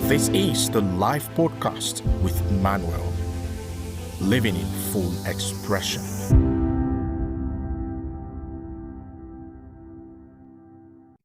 This is the live podcast with Manuel, living in full expression.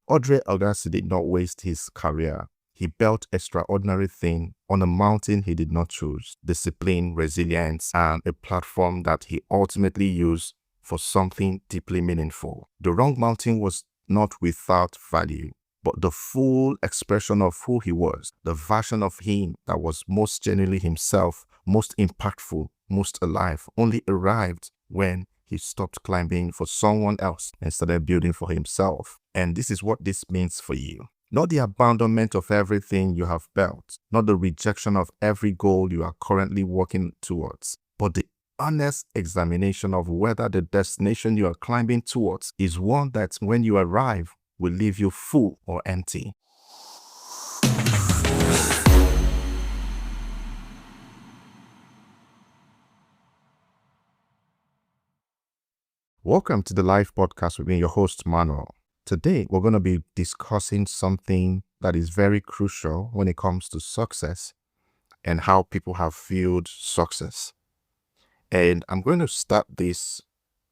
Audrey Agassi did not waste his career. He built extraordinary things on a mountain he did not choose, discipline, resilience, and a platform that he ultimately used for something deeply meaningful. The wrong mountain was not without value, but the full expression of who he was, the version of him that was most genuinely himself, most impactful, most alive, only arrived when he stopped climbing for someone else and started building for himself. And this is what this means for you. Not the abandonment of everything you have built, not the rejection of every goal you are currently working towards, but the honest examination of whether the destination you are climbing towards is one that when you arrive will leave you full or empty. Welcome to the live podcast with me, your host, Manuel. Today, we're going to be discussing something that is very crucial when it comes to success and how people have viewed success. And I'm going to start this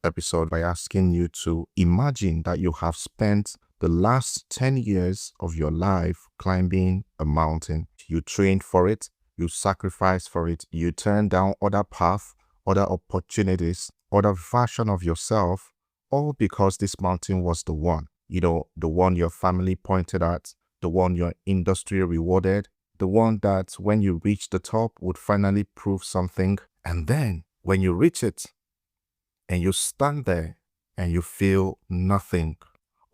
episode by asking you to imagine that you have spent the last 10 years of your life climbing a mountain. You trained for it, you sacrificed for it, you turned down other paths, other opportunities, other version of yourself, all because this mountain was the one. The one your family pointed at, the one your industry rewarded, the one that when you reach the top would finally prove something. And then when you reach it and you stand there and you feel nothing,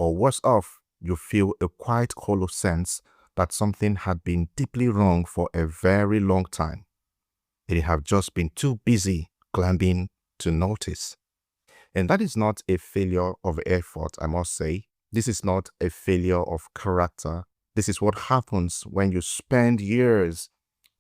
or worse off, you feel a quite hollow sense that something had been deeply wrong for a very long time. It had just been too busy climbing to notice. And that is not a failure of effort, I must say. This is not a failure of character. This is what happens when you spend years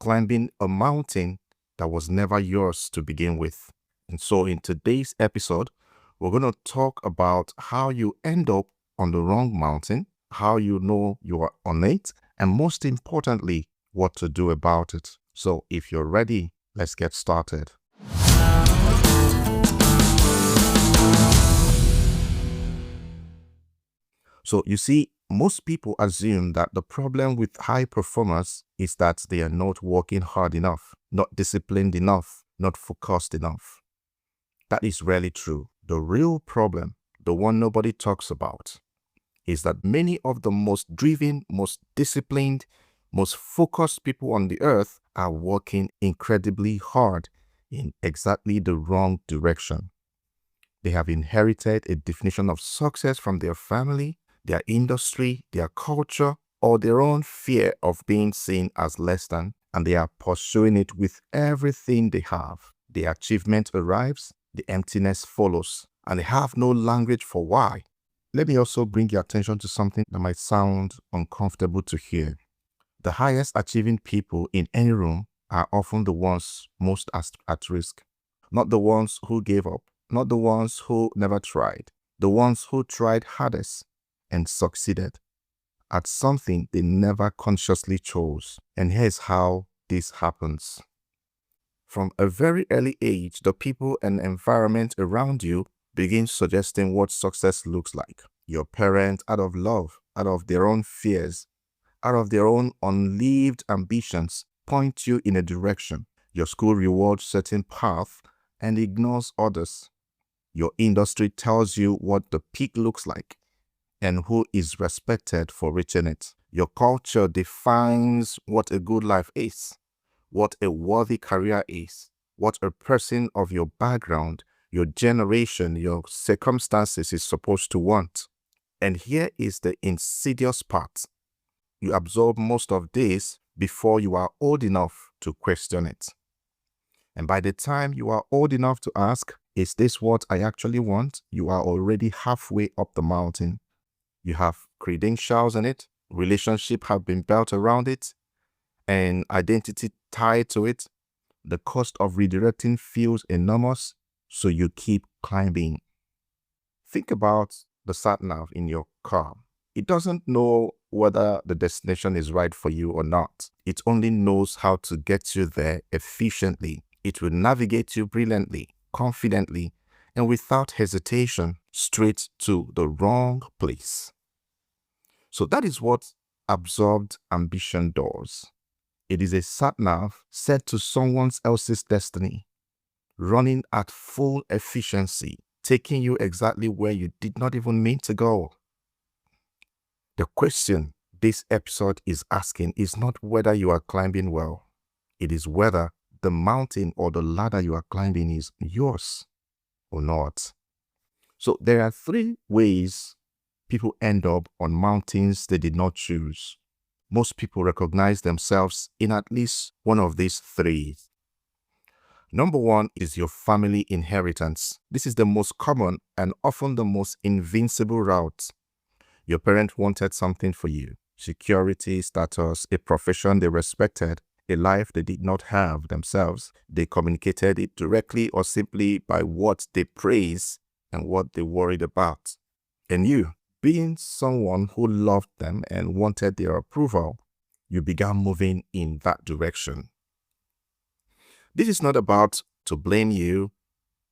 climbing a mountain that was never yours to begin with. And so in today's episode, we're going to talk about how you end up on the wrong mountain, how you know you are on it, and most importantly, what to do about it. So if you're ready, let's get started. So you see, most people assume that the problem with high performers is that they are not working hard enough, not disciplined enough, not focused enough. That is rarely true. The real problem, the one nobody talks about, is that many of the most driven, most disciplined, most focused people on the earth are working incredibly hard in exactly the wrong direction. They have inherited a definition of success from their family, their industry, their culture, or their own fear of being seen as less than, and they are pursuing it with everything they have. The achievement arrives, the emptiness follows, and they have no language for why. Let me also bring your attention to something that might sound uncomfortable to hear. The highest achieving people in any room are often the ones most at risk. Not the ones who gave up, not the ones who never tried, the ones who tried hardest and succeeded at something they never consciously chose. And here's how this happens. From a very early age, the people and environment around you begin suggesting what success looks like. Your parents, out of love, out of their own fears, out of their own unlived ambitions, point you in a direction. Your school rewards certain paths and ignores others. Your industry tells you what the peak looks like and who is respected for reaching it. Your culture defines what a good life is, what a worthy career is, what a person of your background, your generation, your circumstances is supposed to want. And here is the insidious part. You absorb most of this before you are old enough to question it. And by the time you are old enough to ask, is this what I actually want? You are already halfway up the mountain. You have credentials in it, relationships have been built around it, and identity tied to it. The cost of redirecting feels enormous, so you keep climbing. Think about the sat nav in your car. It doesn't know whether the destination is right for you or not. It only knows how to get you there efficiently. It will navigate you brilliantly, confidently, and without hesitation straight to the wrong place. So that is what absorbed ambition does. It is a sat-nav set to someone else's destiny, running at full efficiency, taking you exactly where you did not even mean to go. The question this episode is asking is not whether you are climbing well. It is whether the mountain or the ladder you are climbing is yours or not. So there are 3 ways people end up on mountains they did not choose. Most people recognize themselves in at least one of these 3. Number 1 is your family inheritance. This is the most common and often the most invincible route. Your parents wanted something for you: security, status, a profession they respected, a life they did not have themselves. They communicated it directly or simply by what they praised and what they worried about. And you, being someone who loved them and wanted their approval, you began moving in that direction. This is not about to blame you.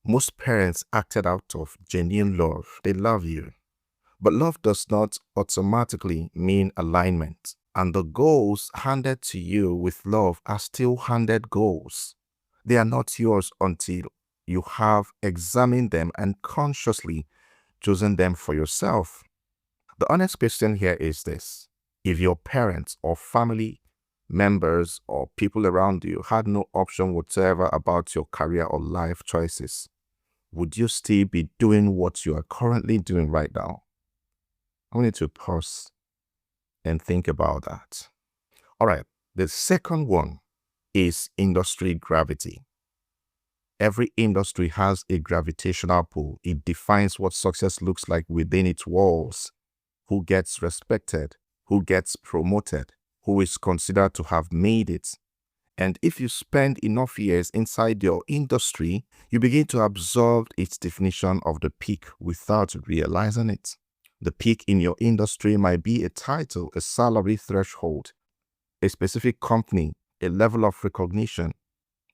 Most parents acted out of genuine love. They love you. But love does not automatically mean alignment. And the goals handed to you with love are still handed goals. They are not yours until you have examined them and consciously chosen them for yourself. The honest question here is this: if your parents or family members or people around you had no option whatsoever about your career or life choices, would you still be doing what you are currently doing right now? I want you to pause and think about that. All right, the second one is industry gravity. Every industry has a gravitational pull. It defines what success looks like within its walls. Who gets respected, who gets promoted, who is considered to have made it. And if you spend enough years inside your industry, you begin to absorb its definition of the peak without realizing it. The peak in your industry might be a title, a salary threshold, a specific company, a level of recognition,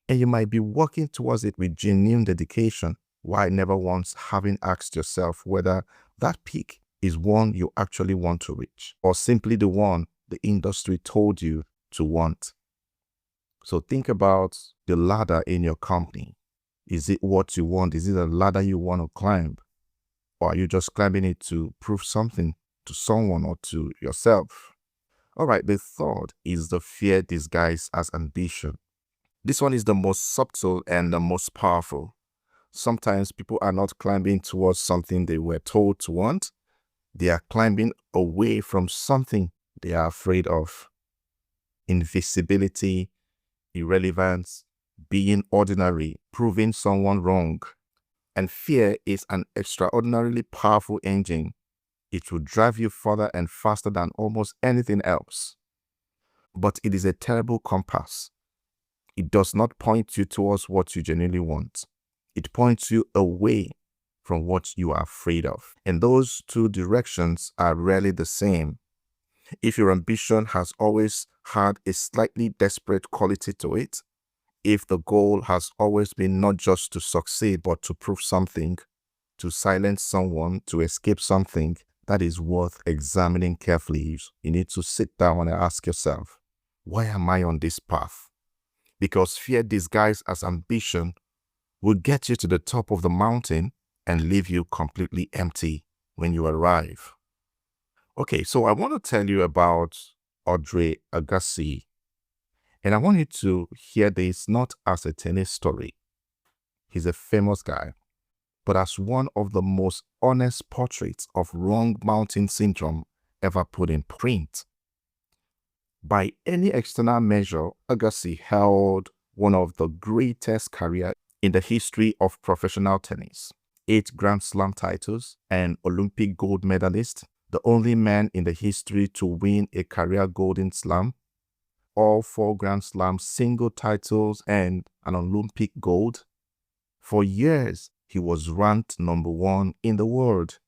and you might be working towards it with genuine dedication, while never once having asked yourself whether that peak is one you actually want to reach, or simply the one the industry told you to want. So think about the ladder in your company. Is it what you want? Is it a ladder you want to climb? Or are you just climbing it to prove something to someone or to yourself? All right, the third is the fear disguised as ambition. This one is the most subtle and the most powerful. Sometimes people are not climbing towards something they were told to want. They are climbing away from something they are afraid of. Invisibility, irrelevance, being ordinary, proving someone wrong. And fear is an extraordinarily powerful engine. It will drive you further and faster than almost anything else. But it is a terrible compass. It does not point you towards what you genuinely want. It points you away from what you are afraid of. And those 2 directions are rarely the same. If your ambition has always had a slightly desperate quality to it, if the goal has always been not just to succeed but to prove something, to silence someone, to escape something, that is worth examining carefully. You need to sit down and ask yourself, why am I on this path? Because fear disguised as ambition will get you to the top of the mountain and leave you completely empty when you arrive. Okay, so I want to tell you about Andre Agassi. And I want you to hear this not as a tennis story. He's a famous guy, but as one of the most honest portraits of wrong mountain syndrome ever put in print. By any external measure, Agassi held one of the greatest careers in the history of professional tennis. 8 Grand Slam titles, an Olympic gold medalist, the only man in the history to win a career Golden Slam, all 4 Grand Slam single titles and an Olympic gold. For years, he was ranked number 1 in the world.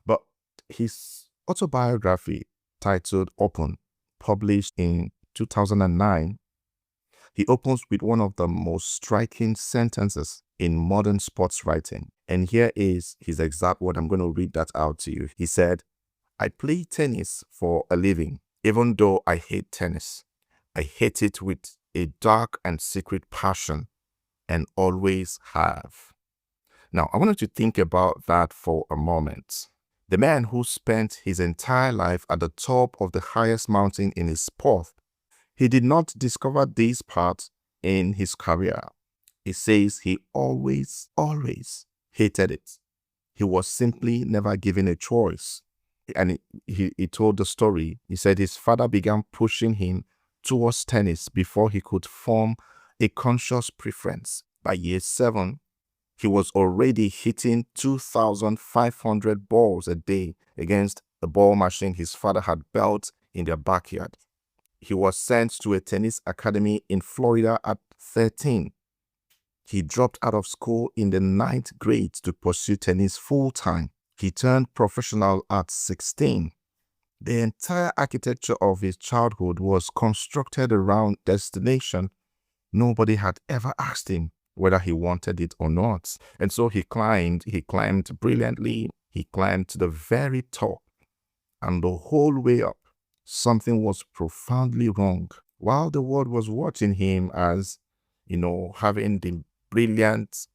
But his autobiography titled Open, published in 2009, he opens with one of the most striking sentences in modern sports writing. And here is his exact word. I'm going to read that out to you. He said, "I play tennis for a living, even though I hate tennis. I hate it with a dark and secret passion, and always have." Now, I want you to think about that for a moment. The man who spent his entire life at the top of the highest mountain in his sport, he did not discover this part in his career. He says he always hated it. He was simply never given a choice. And he told the story. He said his father began pushing him towards tennis before he could form a conscious preference. By year 7, he was already hitting 2,500 balls a day against the ball machine his father had built in their backyard. He was sent to a tennis academy in Florida at 13. He dropped out of school in the 9th grade to pursue tennis full-time. He turned professional at 16. The entire architecture of his childhood was constructed around destination. Nobody had ever asked him whether he wanted it or not. And so he climbed brilliantly. He climbed to the very top. And the whole way up, something was profoundly wrong. While the world was watching him as, having the brilliant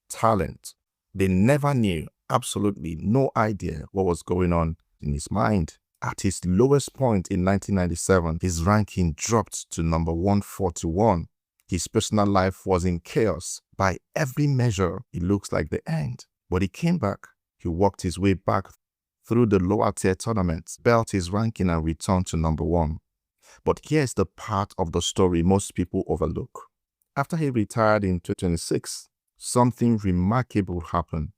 talent, they never knew, absolutely no idea what was going on in his mind. At his lowest point in 1997, his ranking dropped to number 141. His personal life was in chaos. By every measure, it looks like the end. But he came back. He worked his way back through the lower tier tournaments, built his ranking, and returned to number 1. But here's the part of the story most people overlook. After he retired in 2026, something remarkable happened.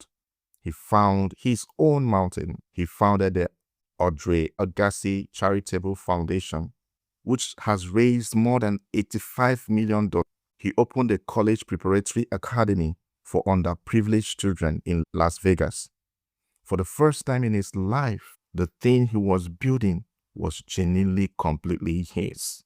He found his own mountain. He founded the Audrey Agassi Charitable Foundation, which has raised more than $85 million. He opened a college preparatory academy for underprivileged children in Las Vegas. For the first time in his life, the thing he was building was genuinely completely his.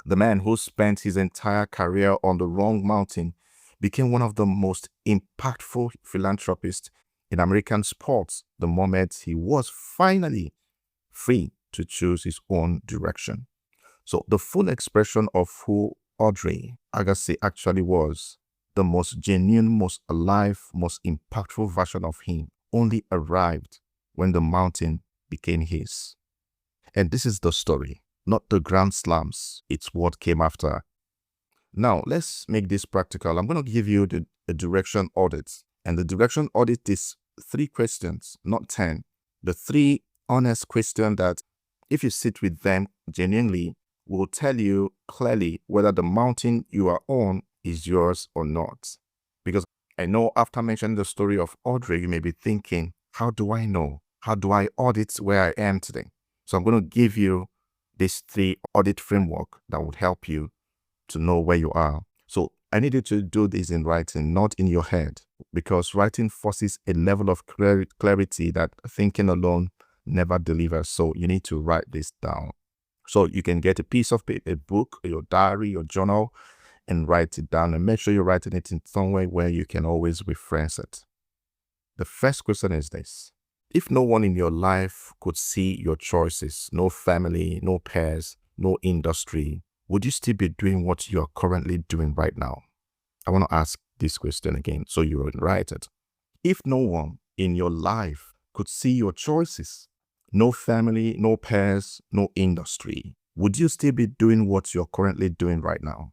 The man who spent his entire career on the wrong mountain became one of the most impactful philanthropists in American sports the moment he was finally free to choose his own direction. So the full expression of who Audrey Agassi actually was, the most genuine, most alive, most impactful version of him, only arrived when the mountain became his. And this is the story, not the grand slams. It's what came after. Now, let's make this practical. I'm going to give you a direction audit. And the direction audit is 3 questions, not 10. The 3 honest questions that, if you sit with them genuinely, will tell you clearly whether the mountain you are on is yours or not. Because I know after mentioning the story of Audrey, you may be thinking, how do I know? How do I audit where I am today? So I'm going to give you these 3 audit framework that would help you to know where you are. So I need you to do this in writing, not in your head, because writing forces a level of clarity that thinking alone never delivers. So you need to write this down. So you can get a piece of paper, a book, your diary, your journal, and write it down. And make sure you're writing it in some way where you can always reference it. The first question is this. If no one in your life could see your choices, no family, no peers, no industry, would you still be doing what you are currently doing right now? I want to ask this question again so you write it. If no one in your life could see your choices, no family, no peers, no industry, would you still be doing what you're currently doing right now?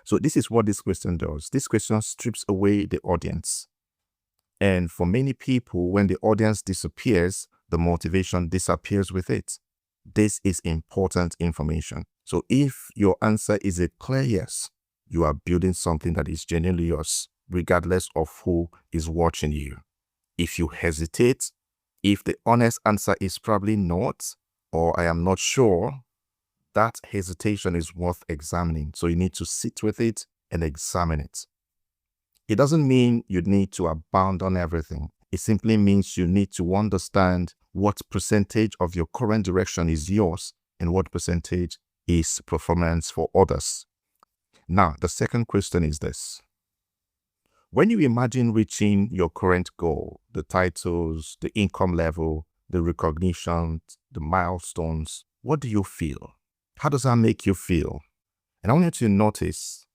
So this is what this question does. This question strips away the audience. And for many people, when the audience disappears, the motivation disappears with it. This is important information. So if your answer is a clear yes, you are building something that is genuinely yours, regardless of who is watching you. If you hesitate, if the honest answer is probably not, or I am not sure, that hesitation is worth examining. So you need to sit with it and examine it. It doesn't mean you need to abandon everything. It simply means you need to understand what percentage of your current direction is yours and what percentage is performance for others. Now, the second question is this. When you imagine reaching your current goal, the titles, the income level, the recognition, the milestones, what do you feel? How does that make you feel? And I want you to notice,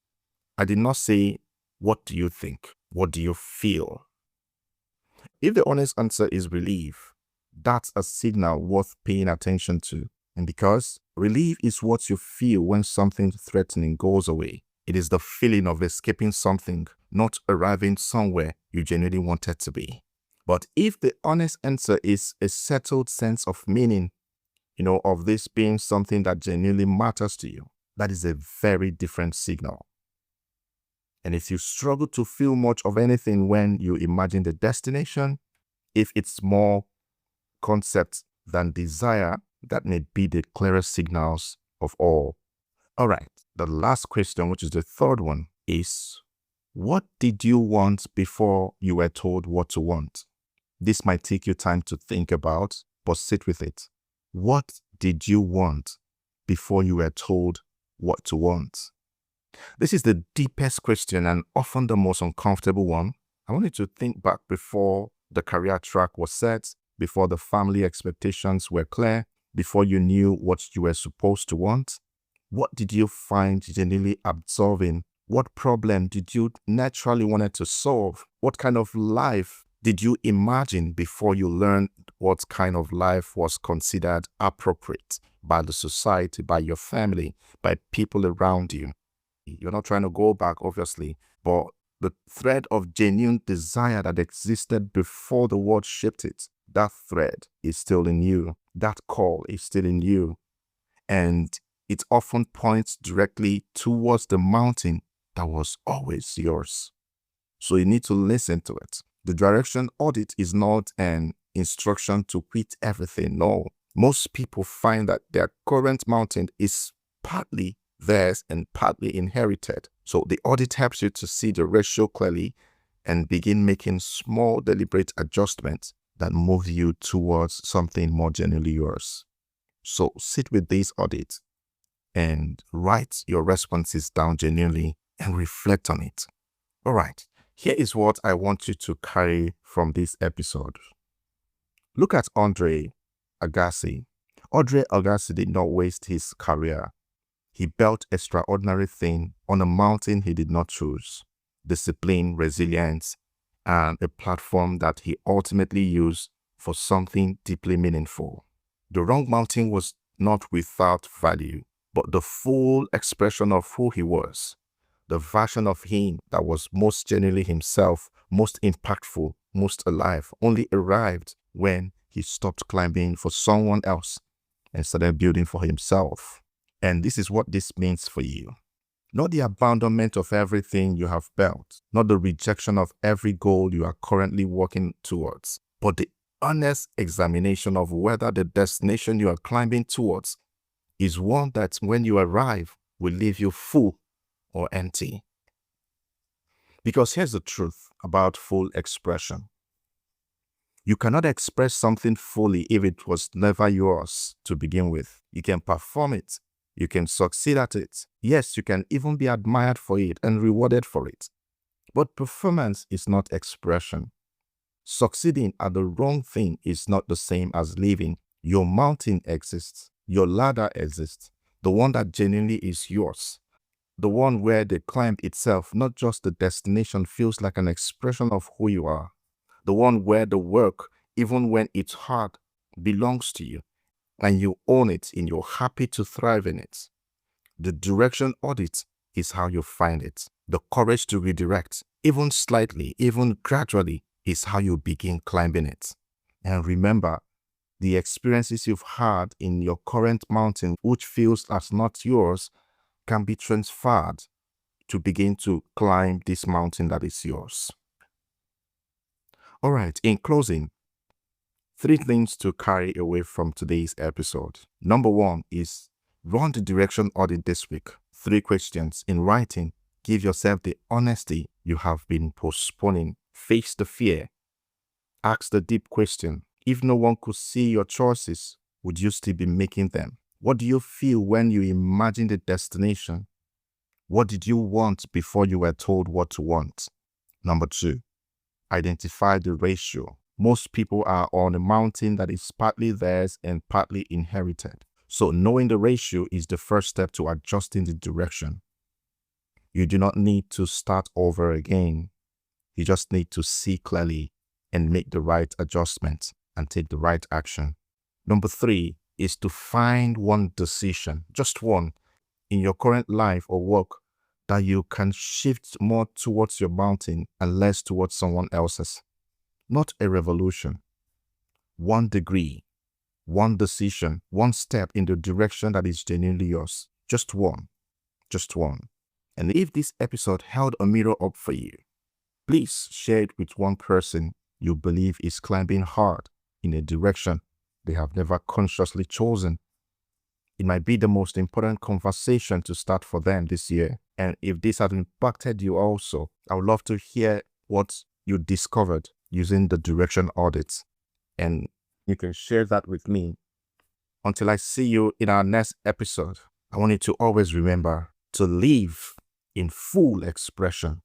I did not say, what do you think? What do you feel? If the honest answer is relief, that's a signal worth paying attention to. And because relief is what you feel when something threatening goes away. It is the feeling of escaping something, not arriving somewhere you genuinely wanted to be. But if the honest answer is a settled sense of meaning, of this being something that genuinely matters to you, that is a very different signal. And if you struggle to feel much of anything when you imagine the destination, if it's more concept than desire, that may be the clearest signals of all. All right, the last question, which is the third one, is what did you want before you were told what to want? This might take you time to think about, but sit with it. What did you want before you were told what to want? This is the deepest question and often the most uncomfortable one. I want you to think back before the career track was set, before the family expectations were clear, before you knew what you were supposed to want. What did you find genuinely absorbing? What problem did you naturally wanted to solve? What kind of life did you imagine before you learned what kind of life was considered appropriate by the society, by your family, by people around you? You're not trying to go back, obviously, but the thread of genuine desire that existed before the world shaped it, that thread is still in you. That call is still in you. And it often points directly towards the mountain that was always yours. So you need to listen to it. The direction audit is not an instruction to quit everything. No. Most people find that their current mountain is partly theirs and partly inherited. So the audit helps you to see the ratio clearly and begin making small deliberate adjustments that move you towards something more genuinely yours. So sit with this audit and write your responses down genuinely and reflect on it. All right, here is what I want you to carry from this episode. Look at Andre Agassi. Andre Agassi did not waste his career. He built extraordinary things on a mountain he did not choose. Discipline, resilience, and a platform that he ultimately used for something deeply meaningful. The wrong mountain was not without value, but the full expression of who he was, the version of him that was most genuinely himself, most impactful, most alive, only arrived when he stopped climbing for someone else and started building for himself. And this is what this means for you. Not the abandonment of everything you have built, not the rejection of every goal you are currently working towards, but the honest examination of whether the destination you are climbing towards is one that when you arrive will leave you full or empty. Because here's the truth about full expression. You cannot express something fully if it was never yours to begin with. You can perform it. You can succeed at it. Yes, you can even be admired for it and rewarded for it. But performance is not expression. Succeeding at the wrong thing is not the same as living. Your mountain exists. Your ladder exists. The one that genuinely is yours. The one where the climb itself, not just the destination, feels like an expression of who you are. The one where the work, even when it's hard, belongs to you. And you own it and you're happy to thrive in it. The direction audit is how you find it. The courage to redirect, even slightly, even gradually, is how you begin climbing it. And remember, the experiences you've had in your current mountain, which feels as not yours, can be transferred to begin to climb this mountain that is yours. All right, in closing, 3 things to carry away from today's episode. Number 1 is run the direction audit this week. 3 questions in writing. Give yourself the honesty you have been postponing. Face the fear. Ask the deep question. If no one could see your choices, would you still be making them? What do you feel when you imagine the destination? What did you want before you were told what to want? Number 2, identify the ratio. Most people are on a mountain that is partly theirs and partly inherited. So knowing the ratio is the first step to adjusting the direction. You do not need to start over again. You just need to see clearly and make the right adjustments and take the right action. Number 3 is to find one decision, just one, in your current life or work that you can shift more towards your mountain and less towards someone else's. Not a revolution. 1 degree, 1 decision, 1 step in the direction that is genuinely yours. Just one. Just one. And if this episode held a mirror up for you, please share it with one person you believe is climbing hard in a direction they have never consciously chosen. It might be the most important conversation to start for them this year. And if this has impacted you also, I would love to hear what you discovered using the Direction Audit. And you can share that with me. Until I see you in our next episode, I want you to always remember to live in full expression.